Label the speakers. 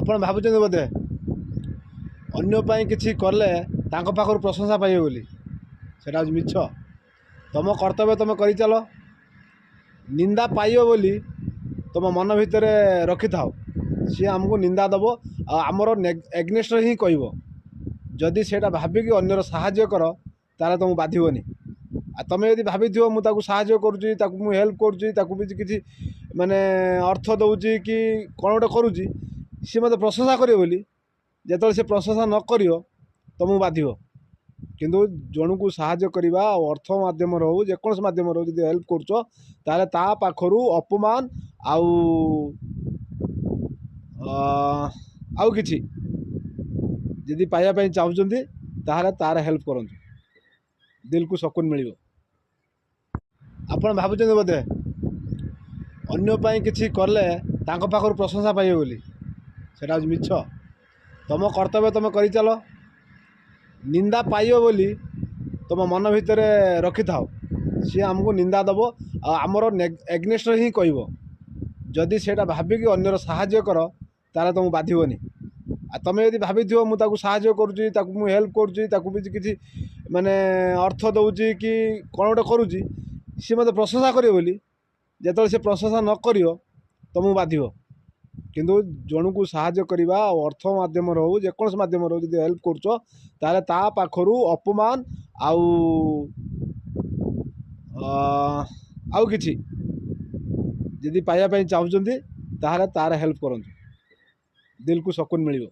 Speaker 1: ଆପଣ ଭାବୁଛନ୍ତି ବୋଧେ ଅନ୍ୟ ପାଇଁ କିଛି କଲେ ତାଙ୍କ ପାଖରୁ ପ୍ରଶଂସା ପାଇବେ ବୋଲି। ସେଟା ହେଉଛି ମିଛ। ତମ କର୍ତ୍ତବ୍ୟ ତମେ କରିଚାଲ। ନିନ୍ଦା ପାଇବ ବୋଲି ତମ ମନ ଭିତରେ ରଖିଥାଅ। ସିଏ ଆମକୁ ନିନ୍ଦା ଦେବ ଆଉ ଆମର ଏଗ୍ନେଷ୍ଟରେ ହିଁ କହିବ। ଯଦି ସେଇଟା ଭାବିକି ଅନ୍ୟର ସାହାଯ୍ୟ କର ତାହେଲେ ତୁମକୁ ବାଧିବନି। ଆଉ ତୁମେ ଯଦି ଭାବିଥିବ ମୁଁ ତାକୁ ସାହାଯ୍ୟ କରୁଛି, ତାକୁ ମୁଁ ହେଲ୍ପ କରୁଛି, ତାକୁ ବି କିଛି ମାନେ ଅର୍ଥ ଦେଉଛି କି କ'ଣ ଗୋଟେ କରୁଛି, ସିଏ ମୋତେ ପ୍ରଶଂସା କରିବ ବୋଲି, ଯେତେବେଳେ ସେ ପ୍ରଶଂସା ନ କରିବ ତୁମକୁ ବାଧିବ। କିନ୍ତୁ ଜଣକୁ ସାହାଯ୍ୟ କରିବା ଆଉ ଅର୍ଥ ମାଧ୍ୟମରେ ହେଉ ଯେକୌଣସି ମାଧ୍ୟମରେ ହେଉ ଯଦି ହେଲ୍ପ କରୁଛ ତାହେଲେ ତା ପାଖରୁ ଅପମାନ ଆଉ କିଛି ଯଦି ପାଇବା ପାଇଁ ଚାହୁଁଛନ୍ତି ତାହେଲେ ତାର ହେଲ୍ପ କରନ୍ତୁ। ଦିଲକୁ ସକୁନ ମିଳିବ। ଆପଣ ଭାବୁଛନ୍ତି ବୋଧେ ଅନ୍ୟ ପାଇଁ କିଛି କଲେ ତାଙ୍କ ପାଖରୁ ପ୍ରଶଂସା ପାଇବେ ବୋଲି। ସେଟା ହେଉଛି ମିଛ। ତମ କର୍ତ୍ତବ୍ୟ ତମେ କରିଚାଲ। ନିନ୍ଦା ପାଇବ ବୋଲି ତମ ମନ ଭିତରେ ରଖିଥାଅ। ସିଏ ଆମକୁ ନିନ୍ଦା ଦେବ ଆଉ ଆମର ଏଗ୍ନେଷ୍ଟରେ ହିଁ କହିବ। ଯଦି ସେଇଟା ଭାବିକି ଅନ୍ୟର ସାହାଯ୍ୟ କର ତାହେଲେ ତୁମକୁ ବାଧିବନି। ଆଉ ତୁମେ ଯଦି ଭାବିଥିବ ମୁଁ ତାକୁ ସାହାଯ୍ୟ କରୁଛି, ତାକୁ ମୁଁ ହେଲ୍ପ କରୁଛି, ତାକୁ ବି କିଛି ମାନେ ଅର୍ଥ ଦେଉଛି କି କ'ଣ ଗୋଟେ କରୁଛି, ସିଏ ମୋତେ ପ୍ରଶଂସା କରିବ ବୋଲି, ଯେତେବେଳେ ସେ ପ୍ରଶଂସା ନ କରିବ ତୁମକୁ ବାଧିବ। କିନ୍ତୁ ଜଣକୁ ସାହାଯ୍ୟ କରିବା ଆଉ ଅର୍ଥ ମାଧ୍ୟମରେ ହେଉ ଯେକୌଣସି ମାଧ୍ୟମରେ ହେଉ ଯଦି ହେଲ୍ପ କରୁଛ ତାହେଲେ ତା ପାଖରୁ ଅପମାନ ଆଉ କିଛି ଯଦି ପାଇବା ପାଇଁ ଚାହୁଁଛନ୍ତି ତାହେଲେ ତାର ହେଲ୍ପ କରନ୍ତୁ। ଦିଲକୁ ସକୁନ ମିଳିବ।